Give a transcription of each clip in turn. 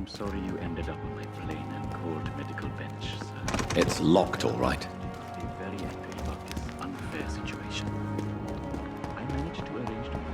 I'm sorry you ended up on my plain and cold medical bench, sir. It's locked, all right. I'm very angry about this unfair situation. I managed to arrange to...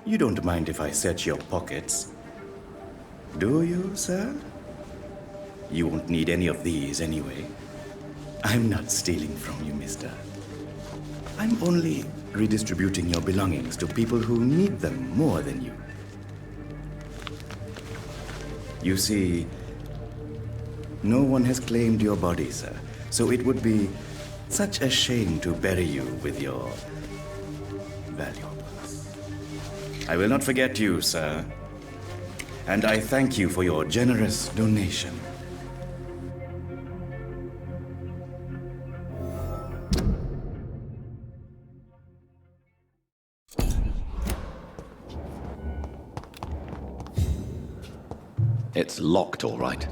You don't mind if I search your pockets, do you, sir? You won't need any of these anyway. I'm not stealing from you, mister. I'm only redistributing your belongings to people who need them more than you. You see, no one has claimed your body, sir, so it would be such a shame to bury you with your valuables. I will not forget you, sir. And I thank you for your generous donation. It's locked, all right.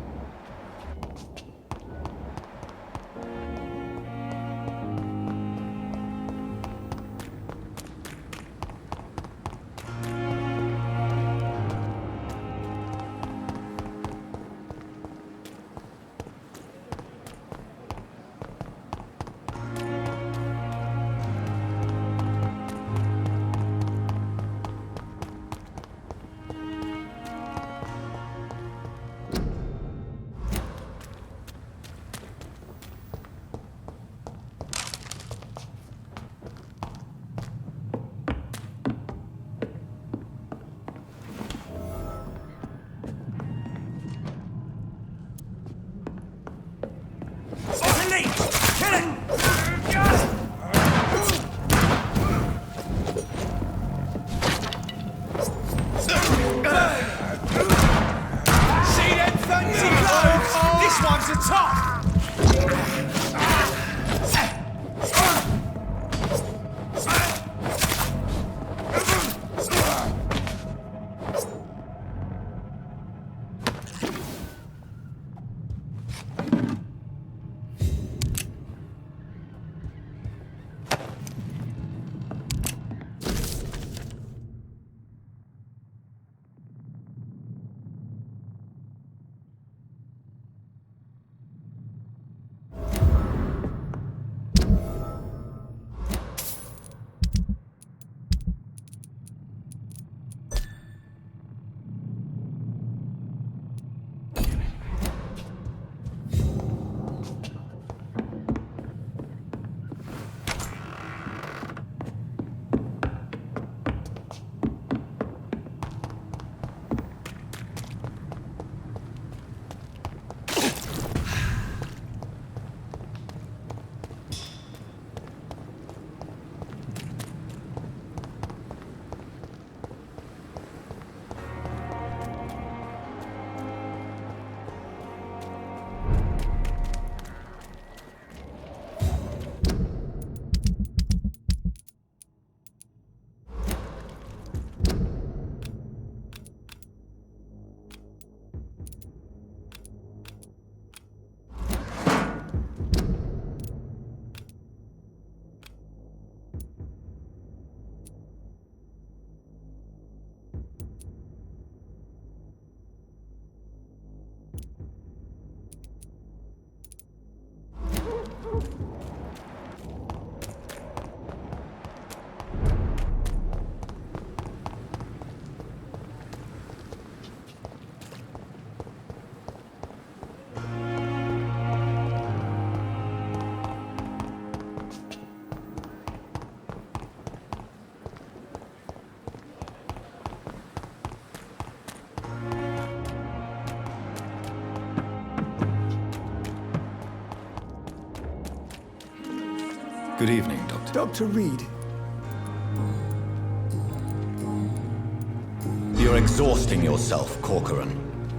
Good evening, Doctor. Dr. Reed. You're exhausting yourself, Corcoran.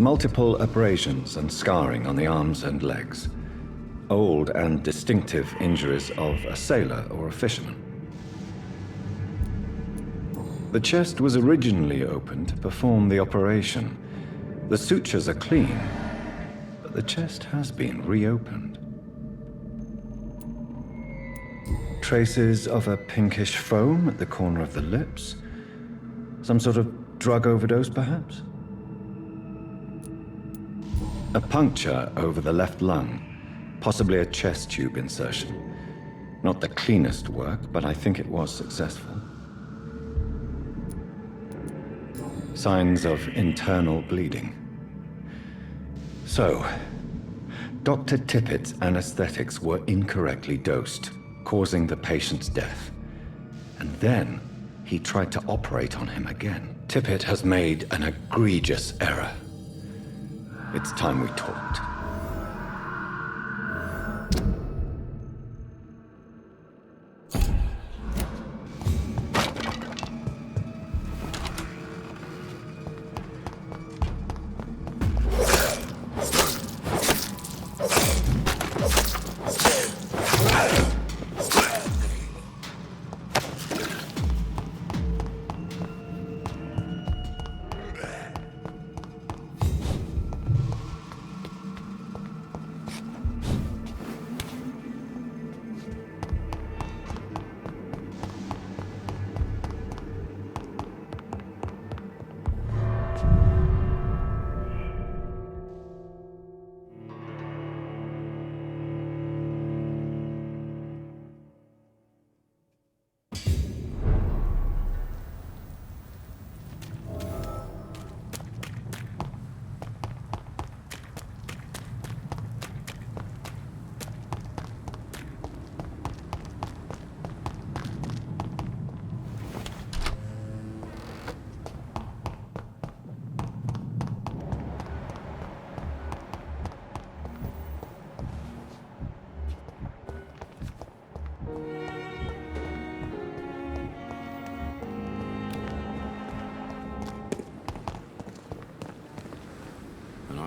Multiple abrasions and scarring on the arms and legs. Old and distinctive injuries of a sailor or a fisherman. The chest was originally opened to perform the operation. The sutures are clean, but the chest has been reopened. Traces of a pinkish foam at the corner of the lips. Some sort of drug overdose, perhaps? A puncture over the left lung, possibly a chest tube insertion. Not the cleanest work, but I think it was successful. Signs of internal bleeding. So, Dr. Tippett's anesthetics were incorrectly dosed, causing the patient's death. And then he tried to operate on him again. Tippett has made an egregious error. It's time we talked.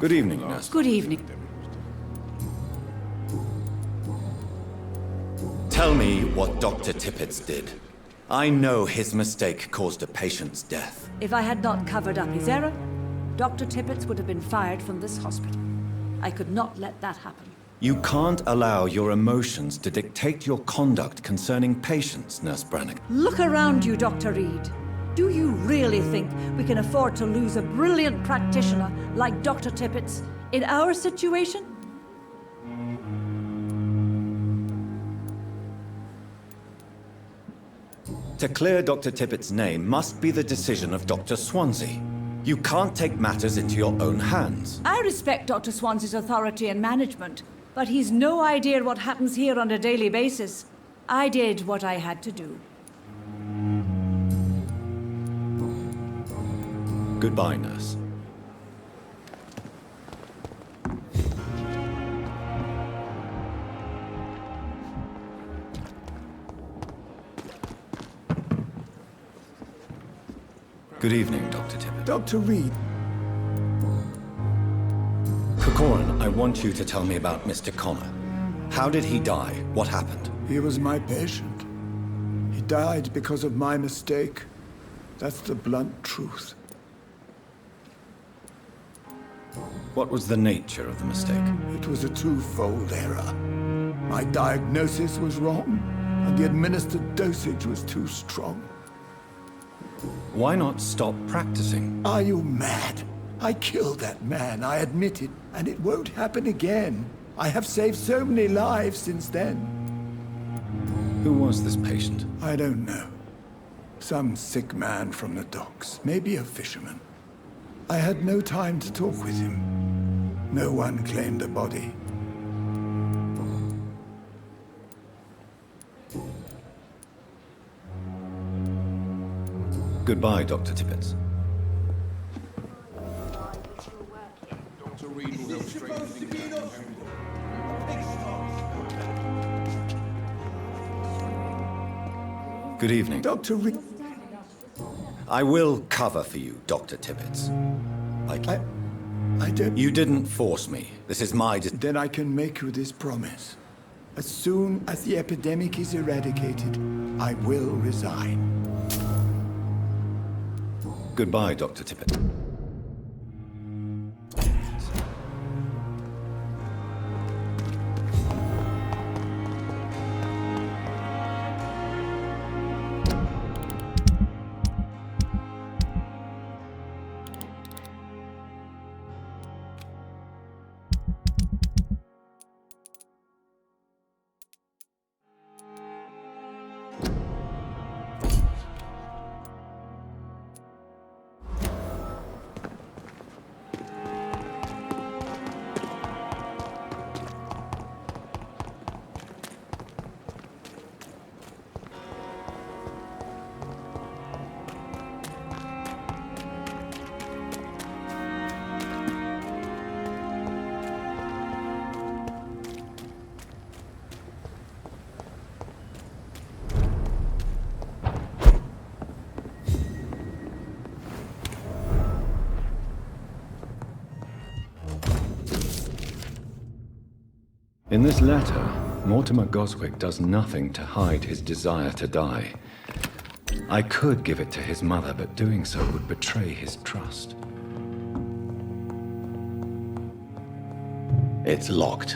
Good evening, nurse. Good evening. Tell me what Dr. Tippett did. I know his mistake caused a patient's death. If I had not covered up his error, Dr. Tippett would have been fired from this hospital. I could not let that happen. You can't allow your emotions to dictate your conduct concerning patients, Nurse Brannigan. Look around you, Dr. Reed. Do you really think we can afford to lose a brilliant practitioner like Dr. Tippett's in our situation? To clear Dr. Tippett's name must be the decision of Dr. Swansea. You can't take matters into your own hands. I respect Dr. Swansea's authority and management, but he's no idea what happens here on a daily basis. I did what I had to do. Goodbye, nurse. Good evening, Dr. Tippett. Dr. Reed, Corcoran, I want you to tell me about Mr. Connor. How did he die? What happened? he was my patient. He died because of my mistake. That's the blunt truth. What was the nature of the mistake? It was a twofold error. My diagnosis was wrong, and the administered dosage was too strong. Why not stop practicing? Are you mad? I killed that man, I admit it, and it won't happen again. I have saved so many lives since then. Who was this patient? I don't know. Some sick man from the docks, maybe a fisherman. I had no time to talk with him. No one claimed a body. Goodbye, Dr. Tippett. Good evening. Dr. Reed, I will cover for you, Dr. Tippett. I don't... You didn't force me. This is my... Then I can make you this promise. As soon as the epidemic is eradicated, I will resign. Goodbye, Dr. Tippett. In this letter, Mortimer Goswick does nothing to hide his desire to die. I could give it to his mother, but doing so would betray his trust. It's locked.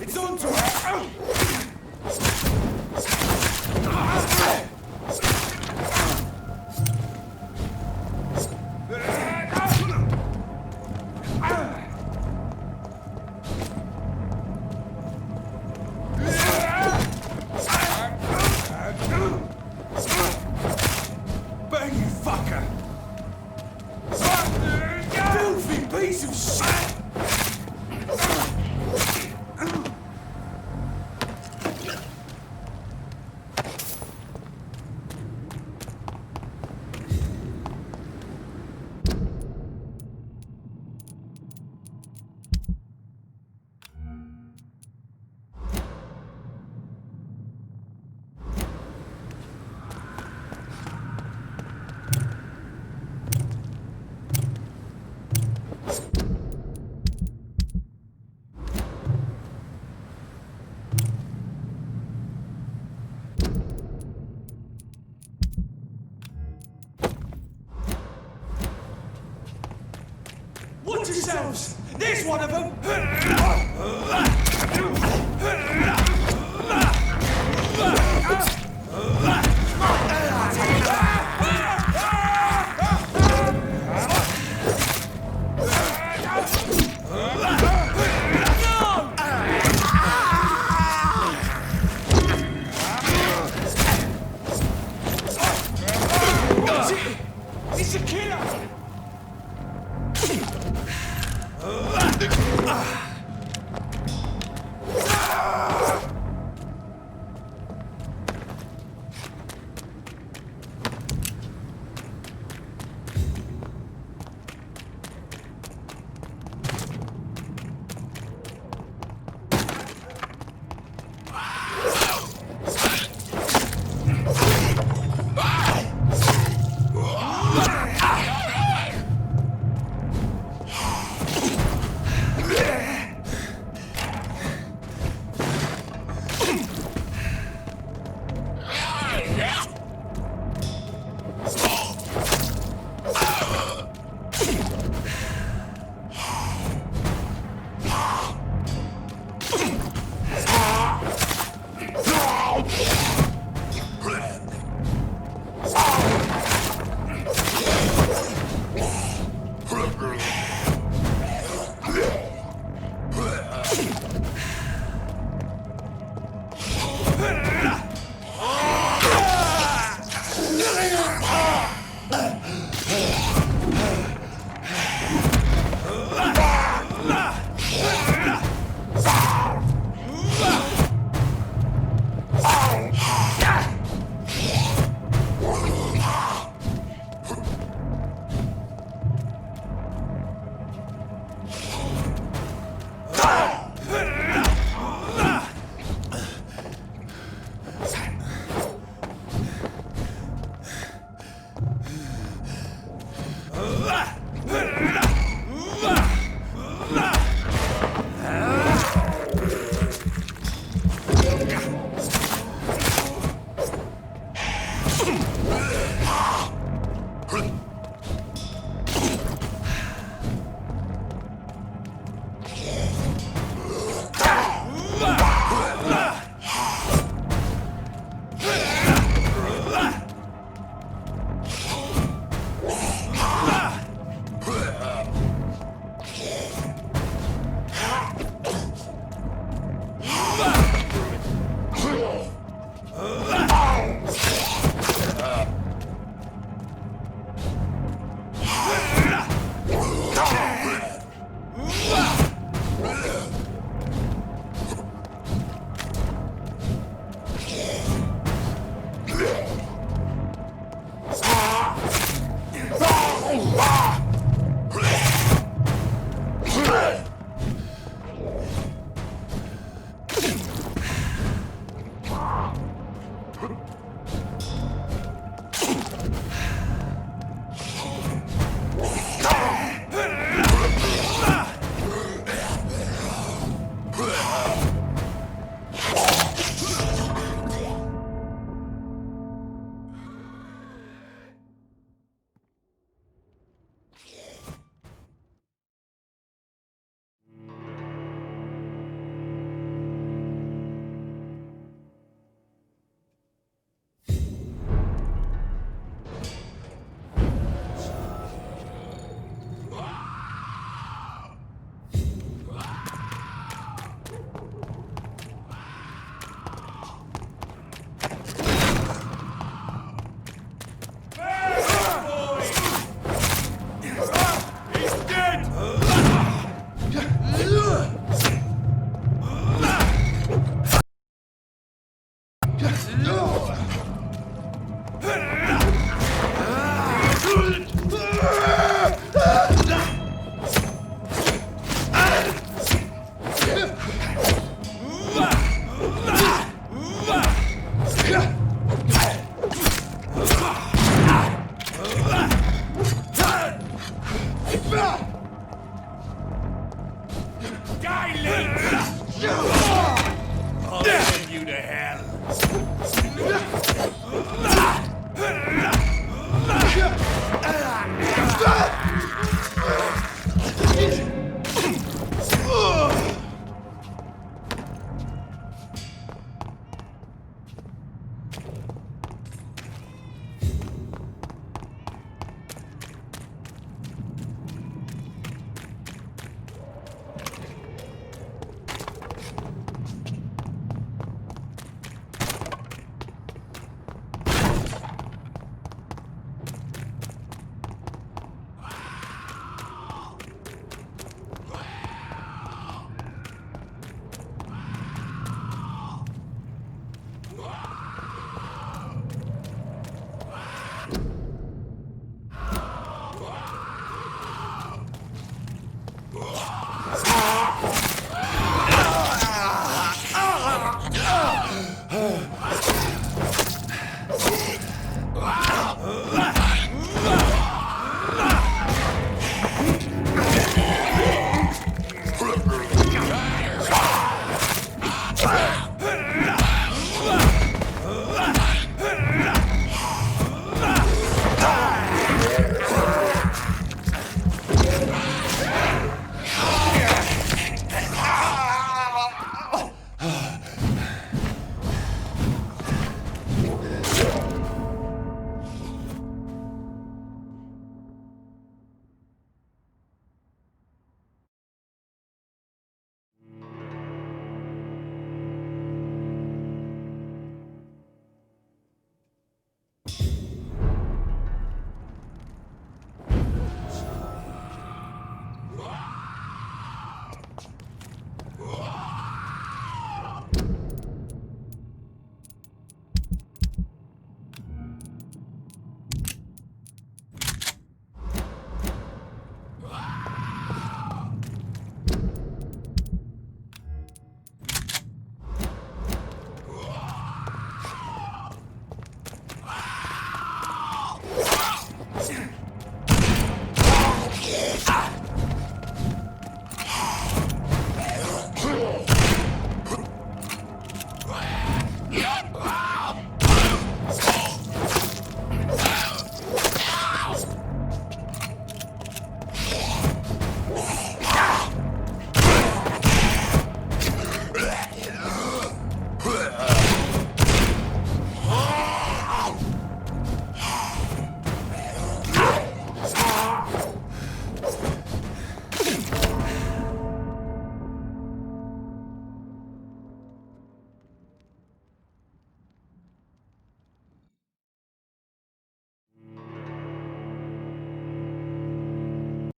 It's on to us! Bang, you fucker! Filthy piece of shit! Watch yourselves! There's one of them! It's a killer! Ah!